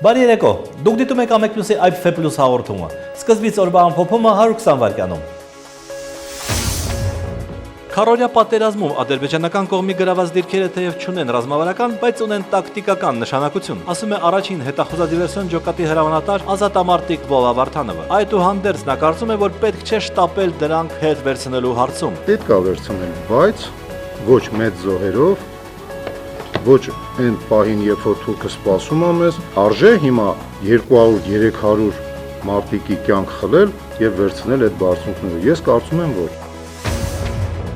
Բարի երեկո, դուք դիտում եք Ամեկ+-ի IPF+ հաղորդումը, սկզբից օրվա ամփոփումը 120 վայրկյանում։ Քարորյա պատերազմում ադրբեջանական կողմի գրաված դիրքերը թեև չունեն ռազմավարական, բայց ունեն տակտիկական նշանակություն, ասում է առաջին հետախուզադիվերսիոն ջոկատի հրամանատար ազատամարտիկ Վովա Վարդանովը։ Այդուհանդերձ նա կարծում է, որ պետք չէ շտապել դրանք հետ վերցնելու հարցում։ Պետք է վերցնել, բայց ոչ մեծ զոհերով, ոչ այն պահին, երբ որ թուրքը սպասում է մեզ, արժե հիմա 200-300 մարտիկի կյանք խլել եւ վերցնել այդ բարձունքները։ Ես կարծում եմ, որ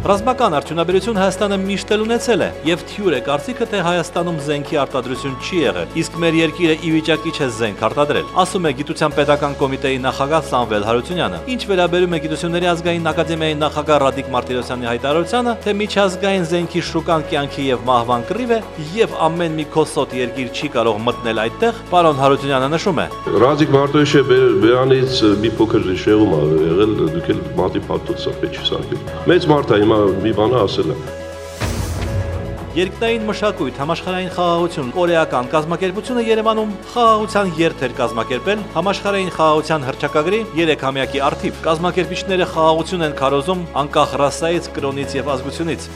Ռազմական արդյունաբերություն Հայաստանը միշտ էլ ունեցել է, եւ թյուր է կարծիքը, թե Հայաստանում զենքի արտադրություն չի եղել, իսկ մեր երկիրը ի վիճակի չէ զենք արտադրել, ասում է Գիտության պետական կոմիտեի նախագահ Սամվել Հարությունյանը։ Ինչ վերաբերում է Գիտությունների ազգային ակադեմիայի նախագահ Ռադիկ Մարտիրոսյանի հայտարարությանը, թե միջազգային զենքի շուկան կյանքի եւ մահվան կռիվ է, եւ ամեն մի քոսոտ երկիր չի կարող մտնել այդտեղ, պարոն Հարությունյանը նշում է. Ռադիկ Մարտիրոսյանը բերանից մի փոքր շեղում ա եղել, դուք էլ մատի փաթոց սարքել չի սարքել։ Մեծ մարդ է մի բանը ասել է։ Երկնային մշակույթ, համաշխարհային խաղաղություն, կորեական կազմակերպությունը Երևանում խաղաղության երթ էր կազմակերպել համաշխարհային խաղաղության հռչակագրի 3-ամյակի առթիվ։ Կազմակերպիչները խաղաղություն են քարոզում անկախ ռասայից, կրոնից եւ ազգությունից։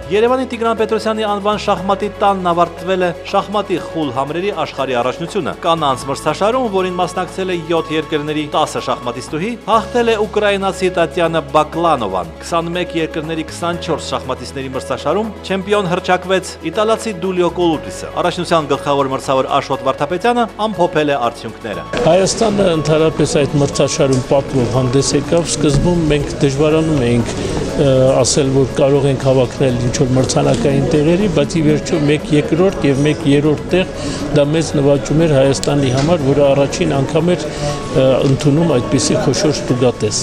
Երևանի Տիգրան Պետրոսյանի անվան շախմատի տանն ավարտվել է շախմատի խուլ համրերի աշխարհի առաջնությունը։ Կանանց մրցաշարում, որին մասնակցել է 7 երկրների 10 շախմատիստուհի, հաղթել է ուկրաինացի Տատյանա Բակլանովան։ 21 երկրների 24 շախմատիստների մրցաշարում չեմպիոն հռչակվեց իտալացի Դուլիո Կոլուտիսը։ Առաջնության գլխավոր մրցավոր Աշոտ Վարդապետյանը ամփոփել է արդյունքները։ Հայաստանը ընդհանրապես այդ մրցաշարում պատվով հանդես եկավ։ Սկզբում մենք դժվարանում էինք ասել, որ կարող ենք հավաքնել ինչ-որ մրցանակային տեղերի, բայց ի վերջո 1/2 եւ 1/3 տեղ դա մեծ նվաճում էր Հայաստանի համար, որը առաջին անգամ էր ընդունում այդպիսի խոշոր ստուգատես։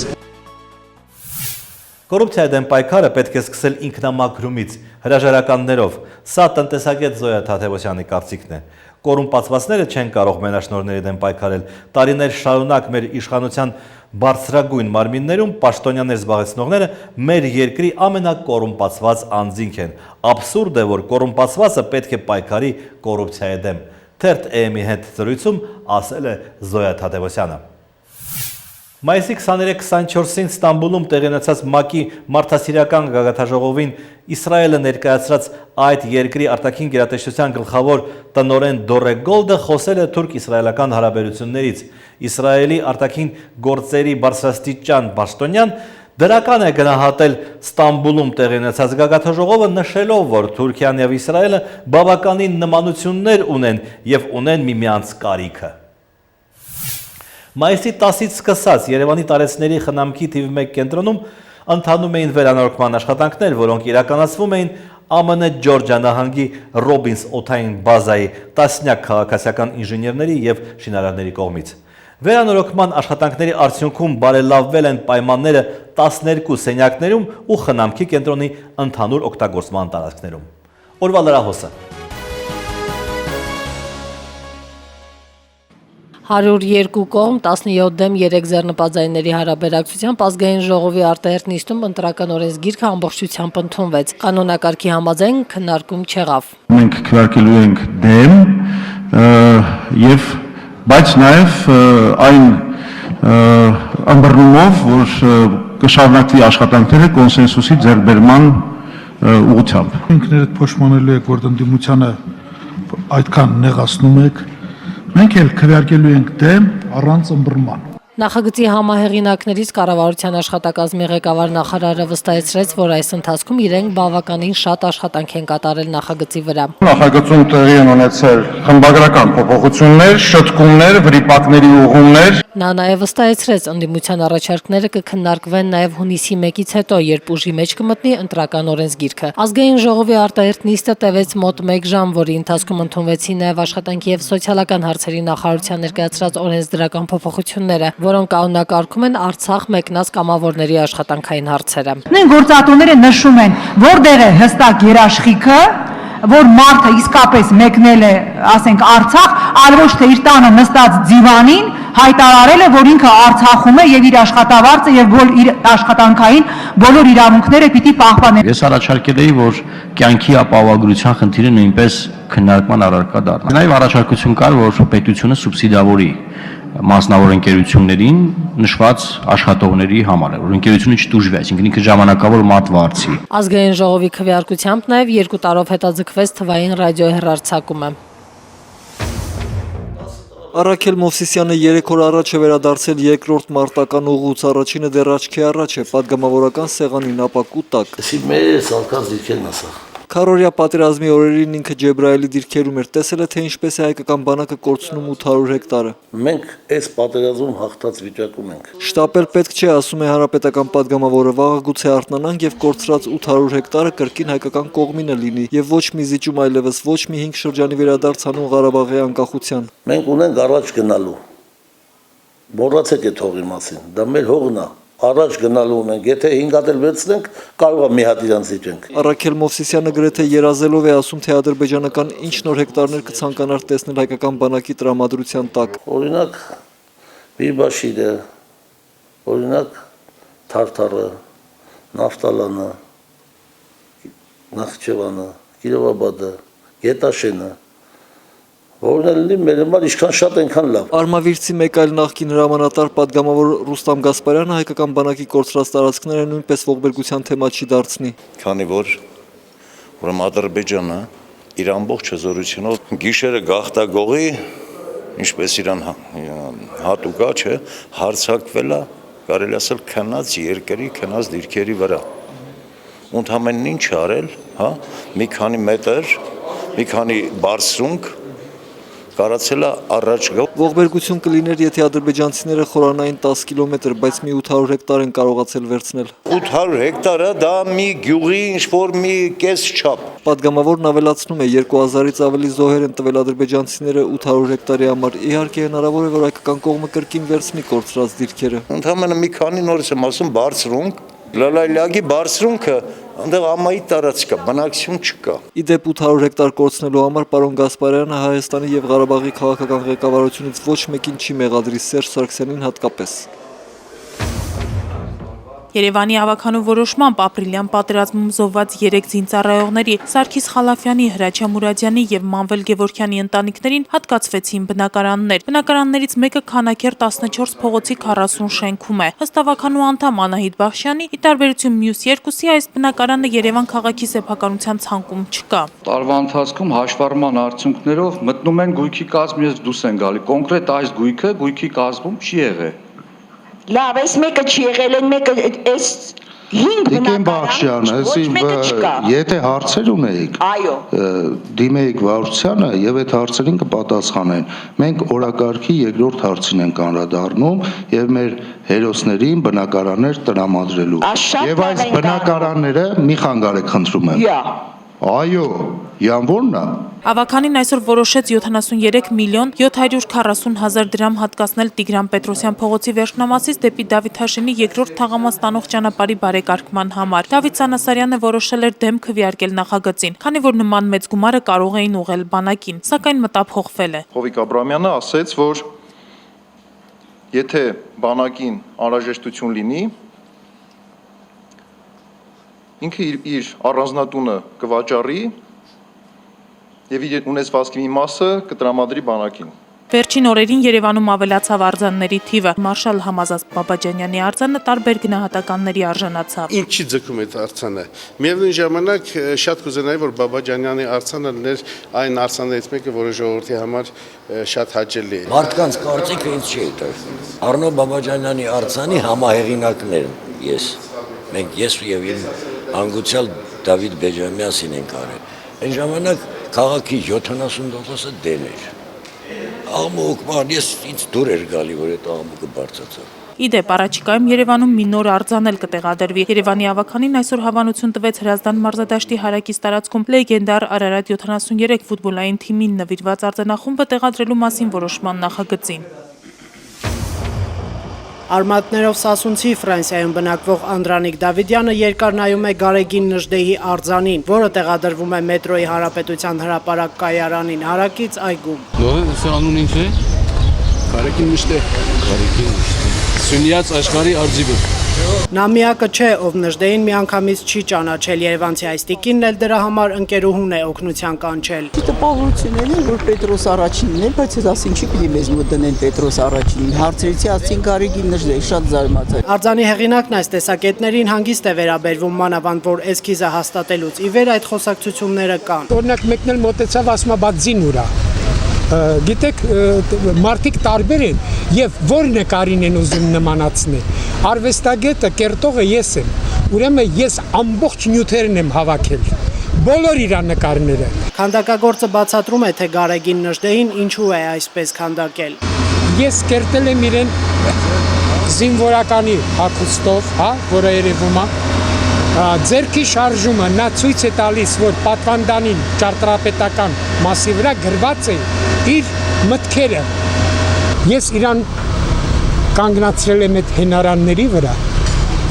Կոռուպցիայի դեմ պայքարը պետք է սկսել ինքնամաքրումից, հրաժարականներով։ Սա տնտեսագետ Զոյա Թադևոսյանի կարծիքն է։ Կոռումպացվածները չեն կարող մենաշնորհների դեմ պայքարել։ Տարիներ շարունակ մեր իշխանության բարձրագույն մարմիններում պաշտոնյաներ զբաղեցնողները մեր երկրի ամենակոռումպացված անձինք են։ Աբսուրդ է, որ կոռումպացվածը պետք է պայքարի կոռուպցիայի դեմ։ Թերթ EM-ի հետ զրույցում ասել է Զոյա Թադևոսյանը։ Մայիսի 23-24-ին Ստամբուլում տեղի ունեցած ՄԱԿ-ի մարդասիրական գագաթնաժողովին Իսրայելը ներկայացրած այդ երկրի արտաքին գերատեսչության գլխավոր տնօրեն Դորե Գոլդը խոսել է թուրք-իսրայելական հարաբերություններից։ Իսրայելի արտաքին գործերի բարձրաստիճան պաշտոնյան դրական է գնահատել Ստամբուլում տեղի ունեցած գագաթնաժողովը, նշելով, որ Թուրքիան եւ Իսրայելը բավականին նմանություններ ունեն եւ ունեն միմյանց կարիքը։ Մայիսի 10-ից սկսած Երևանի տարեցների խնամքի թիվ 1 կենտրոնում ընթանում էին վերանորոգման աշխատանքներ, որոնք իրականացվում էին ԱՄՆ Ջորջիա նահանգի Ռոբինս օդային բազայի տասնյակ քաղաքացիական ինժեներների եւ շինարարների կողմից։ Վերանորոգման աշխատանքների արդյունքում բարելավվել են պայմանները 12 սենյակներում ու խնամքի կենտրոնի ընդհանուր օգտագործման տարածքներում։ Օրվա լրահոսը 102 կողմ 17 դեմ 3 ձեռնպատժայինների հարաբերակցությամբ ազգային ժողովի արտահերթ նիստում ընտրական օրենսգիրքը ամբողջությամբ ընդունվեց։ Կանոնակարգի համաձայն քննարկում չեղավ։ Մենք քվեարկելու ենք դեմ եւ բայց նաեւ այն ըմբռնումով, որ կշարունակվի աշխատանքները կոնսենսուսի ձեռքբերման ուղղությամբ։ Ինքներդ փոշմանելու եք, որ ընդդիմությանը այդքան նեղացնում եք։ Մենք էլ քվեարկելու ենք դեմ առանց ըմբռնման։ Նախագծի համահեղինակներից կառավարության աշխատակազմի ղեկավար նախարարը վստահեցրեց, որ այս ընթացքում իրենք բավականին շատ աշխատանք են կատարել նախագծի վրա։ Նախագծում տեղի են ունեցել խմբագրական փոփոխություններ, շտկումներ, վրիպակների ուղղումներ։ Նա նաև վստահեցրեց, ընդդիմության առաջարկները կքննարկվեն նաև հունիսի 1-ից հետո, երբ ուժի մեջ կմտնի ընտրական օրենսգիրքը։ Ազգային ժողովի արտահերթ նիստը տևեց մոտ 1 ժամ, որի ընթացքում ընդունվեցին նաև աշխատանքի եւ սոցիալական հարցերի նախարարության ներկայացրած օրենսդրական փոփոխությունները, որոնք կանոնակարգում են Արցախ մեկնած կամավորների աշխատանքային հարցերը։ Նույն գործատուները նշում են, որտեղ է հստակ երաշխիքը, որ մարդը իսկապես մեկնել է, ասենք, Արցախ, այլ ոչ թե իր տանը նստած դիվանին հայտարարել է, որ ինքը Արցախում է եւ իր աշխատավարձը եւ իր աշխատանքային բոլոր իրավունքները պիտի պահպանի։ Ես առաջարկել էի, որ կյանքի ապահովագրության խնդիրը նույնպես քննարկման առարկա դառնա։ Նաև առաջարկություն կար, որ պետությունը սուբսիդավորի մասնավոր ընկերություններին նշված աշխատողների համար, որ ընկերությունը չտուժվի, այսինքն ինքը ժամանակավոր մարդ վարձի։ Ազգային ժողովի քվեարկությամբ նաև 2 տարով հետաձգվեց թվային ռադիոհեռարձակումը։ Առաքել Մովսիսյանը 3 օր առաջ է վերադարձել երկրորդ մարտական ուղուց, առաջինը դեռ աչքի առաջ է, պատգամավորական սեղանին ապակու տակ։ Քարորյա պատերազմի օրերին ինքը Ջեբրայելի դիրքերում էր, տեսել է, թե ինչպես է հայկական բանակը կորցնում 800 հեկտարը։ Մենք այս պատերազմում հաղթած վիճակում ենք։ Շտապել պետք չէ, ասում է հանրապետական պատգամավորը, վաղը գուցե արթնանանք եւ կորցրած 800 հեկտարը կրկին հայկական կողմինը լինի եւ ոչ մի զիջում այլևս, ոչ մի 5 շրջանի վերադարձ հանուն Ղարաբաղի անկախության։ Մենք ունենք առաջ գնալու։ Մոռացեք այդ հողի մասին, դա մեր հողն է։ Առաջ գնալու ունենք, եթե 5 հատ էլ վերցնենք, կարող է մի հատ իրան զիջենք։ Առաքել Մովսիսյանը գրեթե երազելով է ասում, թե ադրբեջանական ինչ նոր հեկտարներ կցանկանար տեսնել հայկական բանակի տրամադրության տակ։ Օրինակ Բիրբաշիրը, օրինակ Թարթարը, Նավտալանը, Նախճեվանը, Կիրովաբադը, Գետաշենը, որոնցի մեր համար ինչքան շատ այնքան լավ։ Արմավիրցի մեկ այլ նախկին հրամանատար պատգամավոր Ռուստամ Գասպարյանը հայկական բանակի կորցրած տարածքները նույնպես ողբերգության թեմա չի դարձնի։ Քանի որ Ադրբեջանը իր ամբողջ հզորությունով գիշերը գաղթագողի, ինչպես իրան հատուկա չէ, հարձակվել է, կարելի ասել քնած երկրի, քնած դիրքերի վրա։ Ընդհանրեն ինչ արել, հա, մի քանի մետր, մի քանի բարձրունք կարացել է առաջ գա։ Ողբերգություն կլիներ, եթե ադրբեջանցիները խորանային 10 կիլոմետր, բայց մի 800 հեկտար են կարողացել վերցնել։ 800 հեկտարը դա մի գյուղի ինչ-որ մի կես չափ։ Պատգամավորն ավելացնում է 2000-ից ավելի զոհեր են տվել ադրբեջանցիները 800 հեկտարի համար։ Իհարկե հնարավոր է, որ հայկական կողմը կրկին վերցնի կորցրած դիրքերը։ Ընդհանրապես մի քանի նորից եմ ասում բարձրունք, լալայլագի բարձրունքը այնտեղ ամայի տարածք կա, բնակություն չկա։ Իդեպ 800 հեկտար կորցնելու համար պարոն Գասպարյանը Հայաստանի եւ Ղարաբաղի քաղաքական ղեկավարությունից ոչ մեկին չի մեղադրի, Սերժ Սարգսյանին հատկապես։ Երևանի ավականու որոշմամբ ապրիլյան պատերազմում զոհված 3 զինծառայողների Սարգիս Խալաֆյանի, Հրաչյա Մուրադյանի եւ Մանվել Գևորգյանի ընտանիքներին հատկացվեցին բնակարաններ։ Բնակարաններից մեկը Քանաքեր 14 փողոցի 40 շենքում է։ Ըստ ավականու անդամ Անահիտ Բախշյանի, ի տարբերություն մյուս երկուսի, այս բնակարանը Երևան քաղաքի սեփականության ցանկում չկա։ Տարվա ընթացքում հաշվառման արդյունքներով մտնում են գույքի կազմում եւ դուրս են գալի։ Կոնկրետ այս գույքը գույքի կազմում չի եղել։ Լավ, այս մեկը չի եղել, այն մեկը այս 5 բնակարան, եթե հարցեր ունեիք, դիմեիք վարչությանը եւ այդ հարցերին կպատասխանեն։ Մենք օրակարգի երկրորդ հարցին ենք անդրադառնում եւ մեր հերոսներին բնակարաններ տրամադրելու։ Եվ այս բնակարանները մի խանգարեք խնդրում եմ։ Այո, յանվորն է։ Ավականին այսօր որոշեց 73 միլիոն 740 հազար դրամ հատկացնել Տիգրան Պետրոսյան փողոցի վերջնամասից դեպի Դավիթ Հաշիմի երկրորդ թաղամաս տանող ճանապարհի բարեկարգման համար։ Դավիթ Սանասարյանը որոշել էր դեմ քվեարկել նախագծին, քանի որ նման մեծ գումարը կարող էին ուղղել բանակին, սակայն մտափոխվել է։ Հովիկ Աբրամյանը ասաց, որ եթե բանակին անհրաժեշտություն լինի, ինքը իր առանձնատունը կվաճառի եւ իր ունեցվածքի մի մասը կտրամադրի բանակին։ Վերջին օրերին Երևանում ավելացավ արձանների թիվը։ Մարշալ Համազած Բաբաջանյանի արձանը տարբեր գնահատականների արժանացավ։ Ինչի ձգում է արձանը։ Միևնույն ժամանակ շատ կուզենայի, որ Բաբաջանյանի արձանը լիներ այն արձաններից մեկը, որը ժողովրդի համար շատ հաճելի է։ Մարդկանց կարծիքը ինձ չի տար։ Արնո Բաբաջանյանի արձանի համահեղինակներն ես։ Մենք ես եւ իմ հանգուցյալ Դավիթ Բեջամյասին ենք արել։ Այն ժամանակ քաղաքի 70%-ը դեն էր։ Աղմուկ, ես ինձ դուր էր գալի, որ այդ աղմուկը բարձրացավ։ Իդեպ առաջիկայում Երևանում մի նոր արձան էլ կտեղադրվի։ Երևանի ավականին այսօր հավանություն տվեց Հրազդան մարզադաշտի հարակից տարածքում լեգենդար Արարատ 73 ֆուտբոլային թիմին նվիրված արձանախումբը տեղադրելու մասին որոշման նախագծին։ Արմատներով սասունցի Ֆրանսիայում բնակվող Անդրանիկ Դավիդյանը երկար նայում է Գարեգին Նժդեհի արձանին, որը տեղադրվում է մետրոյի Հանրապետության հրապարակ կայարանին հարակից այգում։ Անուն ինչ է։ Գարեգին Նժդեհ։ Սյունյաց աշխարհի արձիվը։ Նա միակը չէ, ով Նժդեհին միանգամից չի ճանաչել, երևանցի այս տիկինն էլ դրա համար ընկերուհուն է օգնության կանչել։ Տպավորությունն է, որ Պետրոս առաջինն էր, բայց ես ասին չի պիտի մեզ մոտ դնեն Պետրոս առաջինին։ Հարցրեցի, ասին Գարեգին Նժդեհ, շատ զարմացա։ Արձանի հեղինակն այս տեսակետներին հանգիստ է վերաբերվում, մանավանդ որ էսքիզը հաստատելուց ի վեր այդ խոսակցությունները կան։ Օրինակ մեկն էլ մոտեցավ ասում է բա ձին ուրա։ Գիտեք, մարդիկ տարբեր են եւ որն է կարին են ուզում նմանացնել։ Արվեստագետը, կերտողը ես եմ։ Ուրեմն ես ամբողջ նյութերն եմ հավաքել։ Բոլոր իր նկարները։ Քանդակագործը բացատրում է, թե Գարեգին Նժդեհին ինչու է այսպես քանդակել։ Ես կերտել եմ իրեն զինվորականի հագուստով, որը երևում է։ Ձերքի շարժումը նա ցույց է տալիս, որ պատվանդանին ճարտարապետական մասի վրա գրված է իր մտքերը։ Ես իրան կանգնացրել եմ այդ հենարանների վրա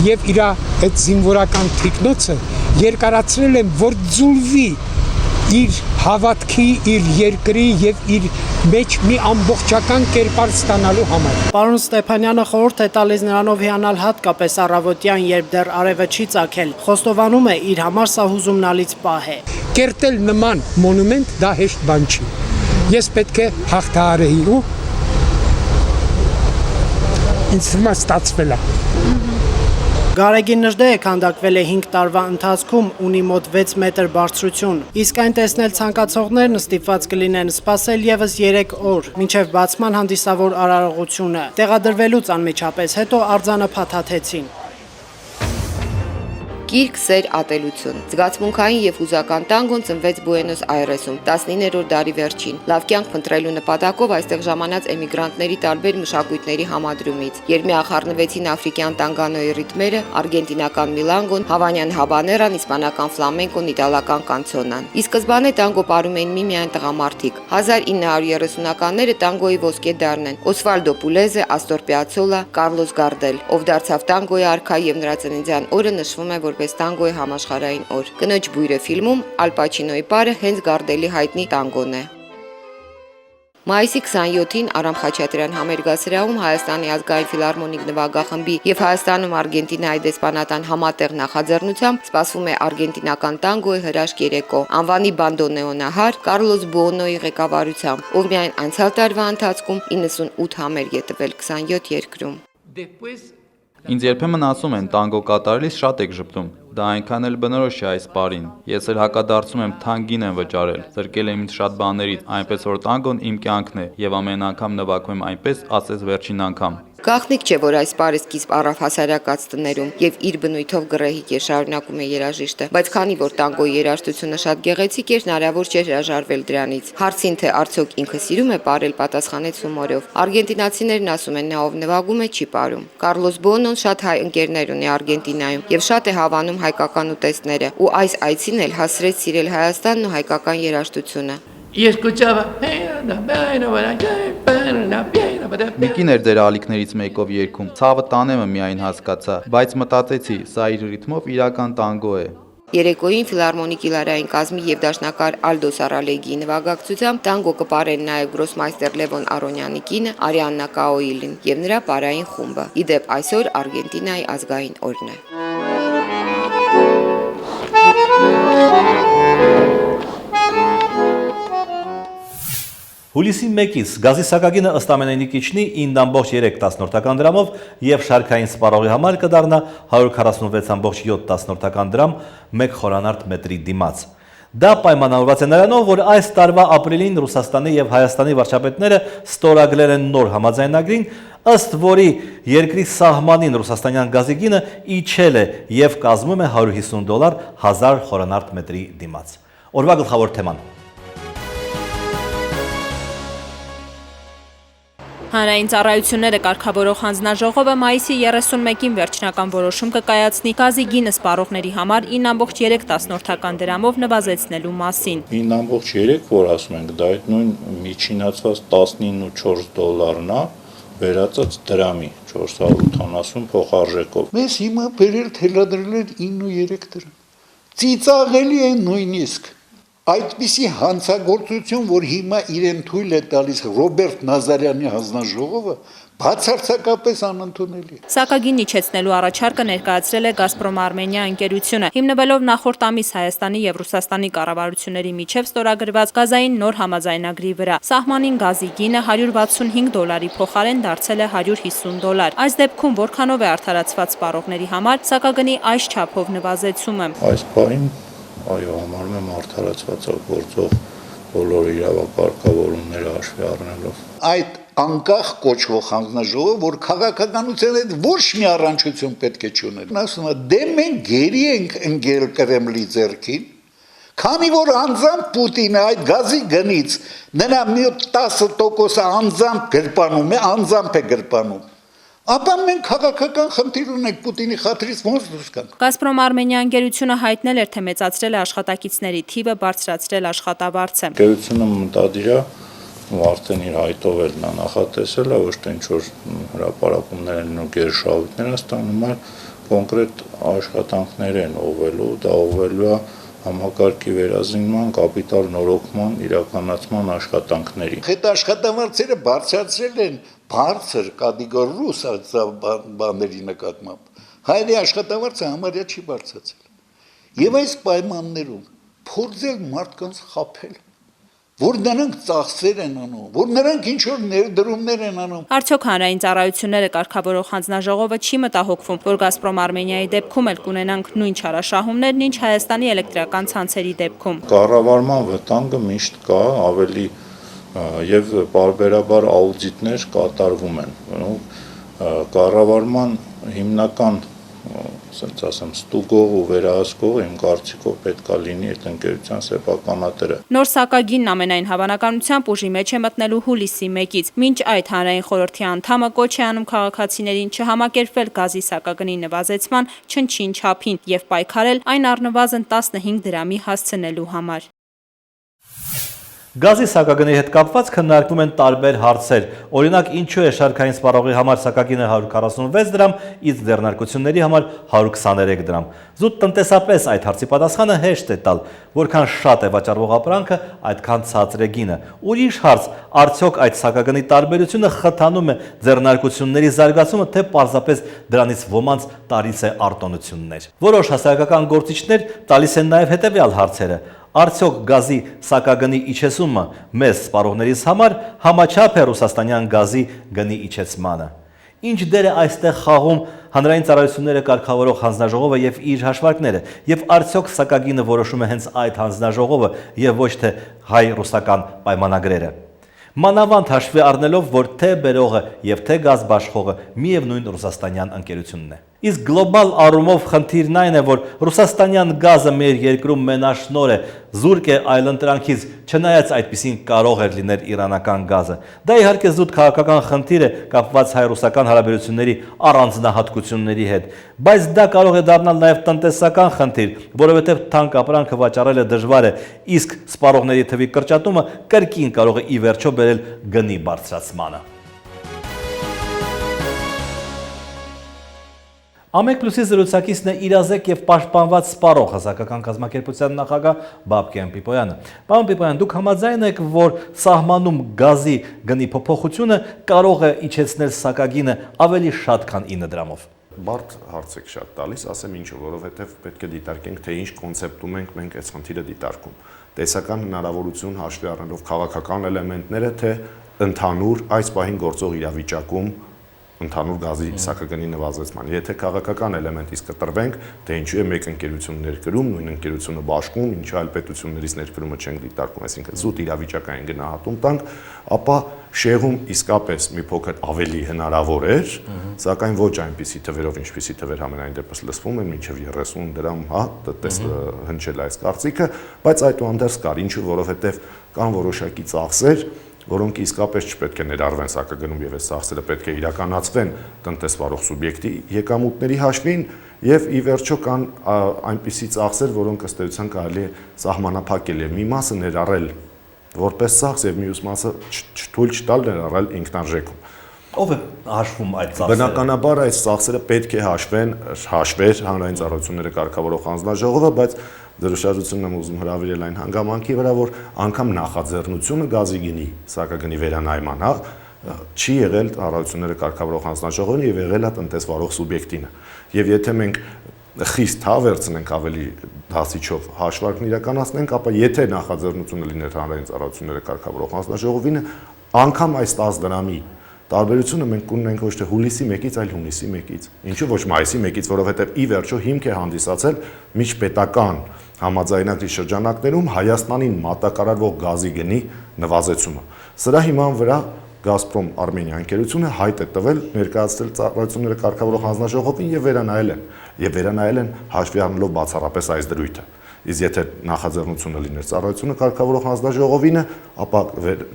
եւ իր այդ զինվորական թիկնոցը երկարացրել եմ, որ ձուլվի իր հավատքի, իր երկրի եւ իր մեջ մի ամբողջական կերպար ստանալու համար։ Պարոն Ստեփանյանը խորհուրդ է տալիս նրանով հիանալ հատկապես առավոտյան, երբ դեռ արևը չի ծագել։ Խոստովանում է, իր համար սա հուզումնալից պահ է։ Կերտել նման մոնումենտ դա հեշտ բան չի։ Ես պետք է հաղթահարեի ու ինձ թվում է ստացվել է։ Գարեգին Նժդեհը քանդակվել է 5 տարվա ընթացքում, ունի մոտ 6 մետր բարձրություն։ Իսկ այն տեսնել ցանկացողներն ստիպված կլինեն սպասել եւս 3 օր, մինչև բացման հանդիսավոր արարողությունը։ Տեղադրվելուց անմիջապես հետո արձանը փաթաթեցին։ Գիրք, սեր, ատելություն։ Զգացմունքային եւ հուզական տանգոն ծնվեց Բուենոս Այրեսում 19-րդ դարի վերջին։ Լավ կյանք փնտրելու նպատակով այստեղ ժամանած էմիգրանտների տարբեր մշակույթների համադրումից։ Երբ ախառնվեցին աֆրիկյան տանգանոյի ռիթմերը, արգենտինական միլանգոն, հավանյան հաբաներան, իսպանական ֆլամենկոն, իտալական կանցոնան։ Ի սկզբանե տանգո ապարում էին միմիայն տղամարդիկ։ 1930-ականները տանգոյի ոսկե դարն են։ Օսվալդո Պուլեզե, Աստոր Պիացոլա, Կարլոս Գարդել, ով դարձավ տանգոյի արքա եւ նրա ծննդյան օրը նշվում է որպես տանգոյի համաշխարհային օր։ Կնոջ բույրը ֆիլմում Ալ Պաչինոյի պարը հենց Գարդելի հայտնի տանգոն է։ Մայիսի 27-ին Արամ Խաչատրյան համերգասրահում Հայաստանի ազգային ֆիլհարմոնիկ նվագախմբի եւ Հայաստանում Արգենտինայի դեսպանատան համատեղ նախաձեռնությամբ սպասվում է արգենտինական տանգոյի հրաշք երեկո։ Անվանի բանդոնեոնահար Կարլոս Բուոնոյի ղեկավարությամբ, ով միայն անցյալ տարվա ընթացքում 98 համերգ է տվել 27 երկրում։ Ինձ երբեմն ասում են տանգո կատարելիս շատ եք ժպտում, դա այնքան էլ բնորոշ է այս պարին։ Ես էլ հակադարձում եմ թանկին եմ վճարել, զրկել եմ ինձ շատ բաներից, այնպես որ տանգոն իմ կյանքն է եւ ամեն անգամ նվագում եմ այնպես, ասես վերջին անգամ։ Գաղտնիք չէ, որ այս պարը սկիզբ առավ հասարակած տներում եւ իր բնույթով գռեհիկ է, շարունակում է երաժիշտը, բայց քանի որ տանգոյի երաժշտությունը շատ գեղեցիկ էր, հնարավոր չէր հրաժարվել դրանից։ Հարցին թե արդյոք ինքը սիրում է պարել, պատասխանեց հումորով։ Արգենտինացիներն ասում են, նա ով նվագում է, չի պարում։ Կարլոս Բոնոն շատ հայ ընկերներ ունի Արգենտինայում եւ շատ է հավանում հայկական ուտեստները, ու այս այցին էլ հասրեց սիրել Հայաստանն ու հայկական երաժշտությունը։ Մի կին էր դեր ալիքներից մեկով երգում, ցավը տանեմը միայն հասկացա, բայց մտածեցի, սա իր ռիթմով իրական տանգո է։ Երեկոյին ֆիլհարմոնիկի լարային կազմի եւ դաշնակար Ալդո Սարալեգիի նվագակցությամբ տանգո կպարեն նաեւ գրոսմայստեր Լևոն Արոնյանի կինը Արիաննա Կաոիլին եւ նրա պարային խումբը։ Իդեպ այսօր Արգենտինայի ազգային օրն է։ Հուլիսի 1-ից գազի սակագինը ըստ ամենայնի կիչնի 9.3 դրամով եւ շարքային սպառողի համար կդառնա 146.7 դրամ 1 խորանարդ մետրի դիմաց։ Դա պայմանավորված է նրանով, որ այս տարվա ապրիլին Ռուսաստանի եւ Հայաստանի վարչապետները ստորագրել են նոր համաձայնագրին, ըստ որի երկրի սահմանին ռուսաստանյան գազի գինը իջել է եւ կազմում է $150 1000 խորանարդ մետրի դիմաց։ Օրվա գլխավոր թեման։ Հանրային ծառայությունները կարգավորող հանձնաժողովը մայիսի 31-ին վերջնական որոշում կկայացնի գազի գինը սպառողների համար 9.3 դրամով նվազեցնելու մասին։ 9.3, որ ասում ենք, դա այդ նույն միջինացված $19.4-ն է, բերածած դրամի 480 փոխարժեքով։ Մեզ հիմա բերել թելադրել են 9.3 դրամ։ Ծիծաղելի է նույնիսկ այդպիսի հանցագործություն, որ հիմա իրեն թույլ է տալիս Ռոբերտ Նազարյանի հանձնաժողովը, բացարձակապես անընդունելի։ Սակագին իջեցնելու առաջարկը ներկայացրել է Գազպրոմ Արմենիա ընկերությունը, հիմնվելով նախորդ ամիս Հայաստանի եւ Ռուսաստանի կառավարությունների միջև ստորագրված գազային նոր համաձայնագրի վրա։ Սահմանին գազի գինը $165 փոխարեն դարձել է $150։ Այս դեպքում որքանով է արդարացված սպառողների համար սակագնի այս չափով նվազեցումը։ Այս բանին այո, համարում եմ արդարացված գործող բոլոր իրավակարգավորումները հաշվի առնելով։ Այդ անկախ կոչվող հանձնաժողովը, որ քաղաքականության հետ ոչ մի առնչություն պետք է չուներ։ Ասում է, դե մենք գերի ենք ընկել Կրեմլի ձեռքին, քանի որ անձամբ Պուտինը այդ գազի գնից նրա մի 10% անձամբ գրպանում է, ապա մենք քաղաքական խնդիր ունենք Պուտինի խաթրից ոնց դուրս գանք։ Գազպրոմ Արմենիա ընկերությունը հայտնել էր, թե մեծացրել է աշխատակիցների թիվը, բարձրացրել աշխատավարձը։ Ընկերությունը մտադիր է արդեն իր հայտով էլ նա նախատեսել է, ոչ թե ինչ-որ հրապարակումներ են ու գերշահույթներ ստանում, այլ կոնկրետ աշխատանքներ են ուղղելու, դա ուղղելու է համակարգի վերազինման, կապիտալ նորոգման, իրականացման աշխատանքների։ Այդ աշխատավարձերը բարձրացրել են բարձր կատեգորիոս բաների նկատմամբ։ Հայերի աշխատավարձը համարյա չի բարձրացել։ Եվ այս պայմաններում փորձել մարդկանց խաբել, որ նրանք ծախսեր են անում, որ նրանք ինչ-որ ներդրումներ են անում։ Արդյոք հանրային ծառայությունները կարգավորող հանձնաժողովը չի մտահոգվում, որ Գազպրոմ Արմենիայի դեպքում էլ կունենանք նույն չարաշահումներն, ինչ Հայաստանի էլեկտրական ցանցերի դեպքում։ Կառավարման վտանգը միշտ կա, ավելի եւ բարբերաբար աուդիտներ կատարվում են։ Կառավարման հիմնական ասենց ասեմ ստուգող ու վերահսկող իմ կարծիքով պետք է լինի այդ ընկերության սեփականատերը։ Նոր սակագինն ամենայն հավանականությամբ ուժի մեջ է մտնելու հուլիսի 1-ից։ Մինչ այդ հանրային խորհրդի անդամը կոչ է անում քաղաքացիներին չհամակերպվել գազի սակագնի նվազեցման չնչին չափին եւ պայքարել այն առնվազն 15 դրամի հասցնելու համար։ Գազի սակագնի հետ կապված քննարկվում են տարբեր հարցեր։ Օրինակ, ինչու է շարքային սպառողի համար սակագինը 146 դրամ, իսկ ձեռնարկությունների համար 123 դրամ։ Զուտ տնտեսապես այդ հարցի պատասխանը հեշտ է տալ, որքան շատ է վաճառվող ապրանքը, այդքան ցածր է գինը։ Ուրիշ հարց, արդյոք այդ սակագնի տարբերությունը խթանում է ձեռնարկությունների զարգացումը, թե պարզապես դրանից ոմանց տալիս է արտոնություններ։ Որոշ հասարակական գործիչներ տալիս են նաև հետևյալ հարցերը. Արդյոք գազի սակագնի իջեցումը մեզ սպառողներից համար համաչափ է ռուսաստանյան գազի գնի իջեցմանը։ Ինչ դեր է այստեղ խաղում հանրային ծառայությունները կարգավորող հանձնաժողովը եւ իր հաշվարկները, եւ արդյոք սակագինը որոշում է հենց այդ հանձնաժողովը եւ ոչ թե հայ-ռուսական պայմանագրերը։ Մանավանդ հաշվի առնելով, որ թե բերողը եւ թե գազ բաշխողը միևնույն ռուսաստանյան ընկերությունն է։ Իսկ գլոբալ առումով խնդիրն այն է, որ ռուսաստանյան գազը մեր երկրում մենաշնոր է, զուրկ է այլընտրանքից, չնայած այդպիսին կարող էր լինել իրանական գազը։ Դա իհարկե զուտ քաղաքական խնդիր է կապված հայ-ռուսական հարաբերությունների առանձնահատկությունների հետ, բայց դա կարող է դառնալ նաև տնտեսական խնդիր, որովհետև թանկ ապրանքը վաճառելը դժվար է, իսկ սպառողների թվի կրճատումը կրկին կարող է ի վերջո բերել գնի բարձրացմանը։ Ամեկ պլյուսի զրուցակիցն է իրազեկ եւ պաշտպանված սպառող հասարակական կազմակերպության նախագահ Բաբկեն Պիպոյանը։ Պարոն Պիպոյան, դուք համաձայն եք, որ սահմանում գազի գնի փոփոխությունը կարող է իջեցնել սակագինը ավելի շատ, քան 9 դրամով։ Բարդ հարց եք շատ տալիս, ասեմ ինչու, որովհետև պետք է դիտարկենք, թե ինչ կոնցեպտում ենք մենք այս խնդիրը դիտարկում։ Տեսական հնարավորություն հաշվի առնելով քաղաքական էլեմենտները, թե ընդհանուր այս պահին գործող իրավիճակում ընդհանուր գազի սակագնի նվազեցման։ Եթե քաղաքական էլեմենտից կտրվենք, թե ինչու է մեկ ընկերություն ներկրում, նույն ընկերությունը բաշխում, ինչ այլ պետություններից ներկրումը չենք դիտարկում, այսինքն զուտ իրավիճակային գնահատում տանք, ապա շեղում իսկապես մի փոքր ավելի հնարավոր էր, սակայն ոչ այնպիսի թվերով, ինչպիսի թվեր համենայն դեպս լսվում են, մինչև 30 դրամ, հնչել այս կարծիքը, բայց այդուհանդերձ կար, ինչու, որովհետև կան որոշակի ծախսեր, որոնք իսկապես չպետք է ներառվեն սակագնում եւ այս ծախսերը պետք է իրականացվեն տնտեսվարող սուբյեկտի եկամուտների հաշվին եւ ի վերջո կան այնպիսի ծախսեր, որոնք ըստ էության կարելի է սահմանափակել եւ մի մասը ներառել որպես ծախս եւ մյուս մասը թույլ չտալ ներառել ինքնարժեքում։ Ով է հաշվում այդ ծախսերը։ Բնականաբար այդ ծախսերը պետք է հաշվեր հանրային ծառայությունները կարգավորող հանձնաժողովը, բայց դրոշակությունն եմ ուզում հրավիրել այն հանգամանքի վրա, որ անգամ նախաձեռնությունը գազի գնի սակագնի վերանայման, չի եղել ծառայությունները կարգավորող հանձնաժողովին եւ եղել է տնտեսվարող սուբյեկտինը։ Եվ եթե մենք խիստ վերցնենք ավելի դասիչով հաշվարկն իրականացնենք, ապա եթե նախաձեռնությունը լիներ հանրային ծառայությունները կարգավորող հանձնաժողովին, անգամ այս 10 դրամի տարբերությունը մենք կունենանք ոչ թե հուլիսի 1-ից, այլ հունիսի 1-ից։ Ինչու ոչ մայիսի 1-ից, որովհետև ի վերջո հիմք է հանդիսացել միջպետական համաձայնագրի շրջանակներում Հայաստանին մատակարարվող գազի գնի նվազեցումը։ Սրա հիման վրա Գազպրոմ Արմենիա ընկերությունը հայտ է տվել ներկայացրել ծառայությունները կարգավորող հանձնաժողովին եւ վերանայել են հաշվի առնելով բացառապես այս դրույթը։ Իսկ եթե նախաձեռնությունը լիներ ծառայությունը կարգավորող հանձնաժողովին, ապա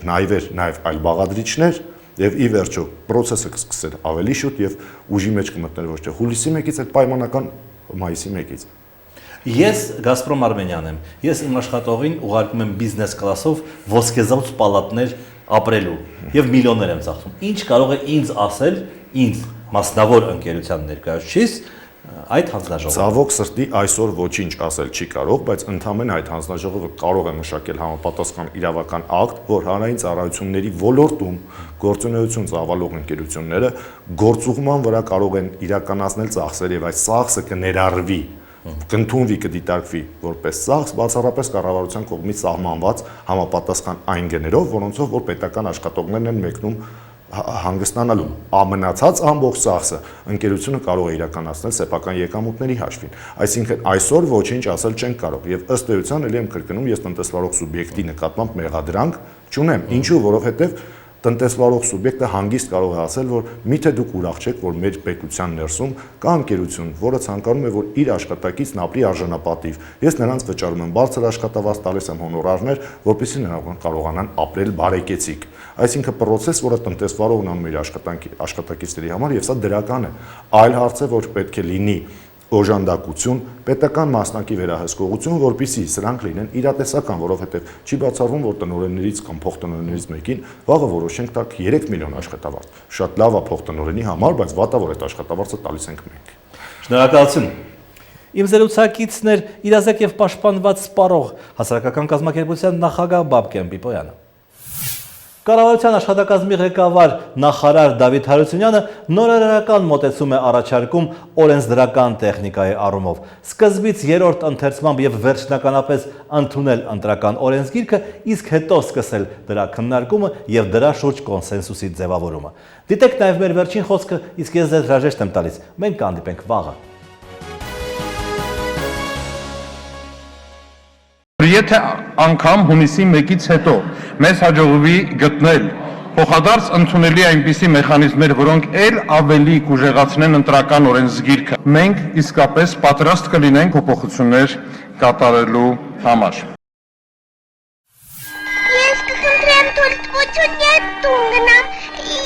նայվեր նաեւ այլ բաղադրիչներ եւ ի վերջո process-ը կսկսեր ավելի շուտ եւ ուժի մեջ կմտներ ոչ թե հուլիսի 1-ից, այլ պայմանական մայիսի 1-ից։ Ես Գազպրոմ Արմենիան եմ։ Ես իմ աշխատողին ուղարկում եմ բիզնես կլասով ոսկեզաուց պալատներ ապրելու եւ միլիոններ եմ ծախսում։ Ինչ կարող է ինձ ասել, ինձ մասնավոր ընկերության ներկայացուցիչ այդ հանձնաժողովը։ Ցավոք սրտի այսօր ոչինչ ասել չի կարող, բայց ընդհանրեն այդ հանձնաժողովը կարող է մշակել համապատասխան իրավական ակտ, որ հանրային ծառայությունների ոլորտում գործունեություն ծավալող ընկերությունները գործուղման վրա կարող են իրականացնել ծախսեր եւ այս ծախսը կներառվի, կընդունվի, կդիտարկվի որպես ծախս բացառապես կառավարության կողմից սահմանված համապատասխան այն գներով, որոնցով որ պետական աշխատողներն են մեկնում հանգստանալու ամենացած ամբողջ ծախսը ընկերությունը կարող է իրականացնել սեփական եկամուտների հաշվին։ Այսինքն այսօր ոչինչ ասել չենք կարող եւ ըստ էության ելի եմ կրկնում ես տնտեսվարող սուբյեկտի նկատմամբ մեղադրանք չունեմ։ Ինչու, որովհետեւ տնտեսվարող սուբյեկտը հանգիստ կարող է ասել, որ միթե դուք ուրախ չեք, որ մեր պետության ներսում կա ընկերություն, որը ցանկանում է, որ իր աշխատակիցն ապրի արժանապատիվ։ Ես նրանց վճարում եմ բարձր աշխատավարձ, տալիս եմ հոնորարներ, որպեսզի նրանք կարողանան ապրել բարեկեցիկ։ Այսինքն process, որը տնտեսվարողն անում իր աշխատակիցների համար, եւ սա դրական է։ Այլ հարց է, որ պետք է լինի օժանդակություն, պետական մասնակի վերահսկողություն, որպեսզի սրանք լինեն իրատեսական, որովհետև չի բացառվում, որ տնօրեններից կամ փոխտնօրեններից մեկին վաղը որոշենք տակ 3 միլիոն աշխատավարձ։ Շատ լավ է փոխտնօրենի համար, բայց վատա որ այդ աշխատավարձը տալիս ենք մենք։ Շնորհակալություն։ Իմ զրուցակիցն էր իրազեկ եւ պաշտպանված սպառող հասարակական կազմակերպության նախագահ Բաբկեն Պիպոյանը։ Կառավարության աշխատակազմի ղեկավար նախարար Դավիթ Հարությունյանը նորարարական մոտեցում է առաջարկում օրենսդրական տեխնիկայի առումով։ Սկզբից երրորդ ընթերցմամբ եւ վերջնականապես ընդունել ընտրական օրենսգիրքը, իսկ հետո սկսել դրա քննարկումը եւ դրա շուրջ կոնսենսուսի ձևավորումը։ Դիտեք նաեւ մեր վերջին խոսքը, իսկ ես ձեզ հրաժեշտ եմ տալիս։ Մենք կհանդիպենք վաղը։ Եթե անգամ հունիսի 1-ից հետո մեզ հաջողվի գտնել փոխադարձ ընդունելի այնպիսի մեխանիզմներ, որոնք ել ավելի կուժեղացնեն ընտրական օրենսգիրքը, մենք իսկապես պատրաստ կլինենք փոփոխություններ կատարելու համար։ Ես կխնդրեմ թույլտվություն եւ տուն գնամ։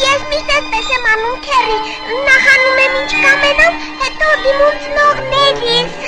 Ես միշտ այդպես եմ անում քերի, նահանում եմ ինչ կամենամ, հետո դիմում ծնողներիս։